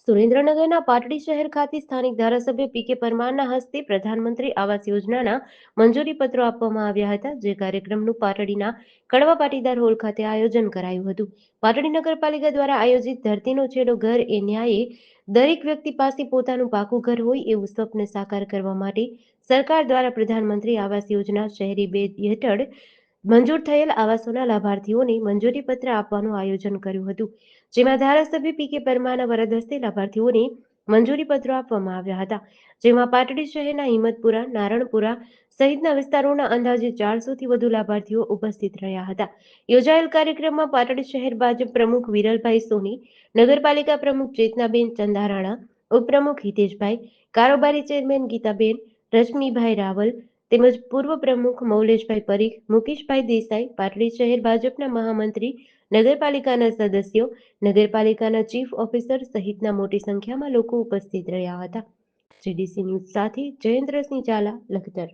સુરેન્દ્રનગરના પાટડી શહેર ખાતે સ્થાનિક ધારાસભ્ય પી.કે. પરમારના હસ્તે પ્રધાનમંત્રી આવાસ યોજનાના મંજૂરી પત્રો આપવામાં આવ્યા હતા, જે કાર્યક્રમનું પાટડીના કડવા પાટીદાર હોલ ખાતે આયોજન કરાયું હતું. પાટડી નગરપાલિકા દ્વારા આયોજિત ધરતીનો છેડો ઘર એ ન્યાયે દરેક વ્યક્તિ પાસે પોતાનું પાકું ઘર હોય એવું સ્વપ્ન સાકાર કરવા માટે સરકાર દ્વારા પ્રધાનમંત્રી આવાસ યોજના શહેરી 2 હેઠળ મંજૂર થયેલ આવાસોના લાભાર્થીઓને મંજૂરી પત્ર આપવાનું આયોજન કર્યું હતું, જેમાં ધારાસભ્ય પી.કે. પરમારના વરદ હસ્તે લાભાર્થીઓને મંજૂરી પત્રો આપવામાં આવ્યા હતા, જેમાં પાટડી શહેરના હિંમતપુરા, નારણપુરા સહિતના વિસ્તારોના અંદાજે 400થી વધુ લાભાર્થીઓ ઉપસ્થિત રહ્યા હતા. યોજાયેલ કાર્યક્રમમાં પાટડી શહેર ભાજપ પ્રમુખ વિરલભાઈ સોની, નગરપાલિકા પ્રમુખ ચેતનાબેન ચંદારાણા, ઉપપ્રમુખ હિતેશભાઈ, કારોબારી ચેરમેન ગીતાબેન, રશ્મિભાઈ રાવલ તેમજ પૂર્વ પ્રમુખ મૌલેશભાઈ પરીખ, મુકેશભાઈ દેસાઈ, પાટડી શહેર ભાજપના મહામંત્રી, નગરપાલિકાના સદસ્યો, નગરપાલિકાના ચીફ ઓફિસર સહિતના મોટી સંખ્યામાં લોકો ઉપસ્થિત રહ્યા હતા. જીડીસી ન્યૂઝ સાથે જયેન્દ્રસિંહ ઝાલા, લખતર.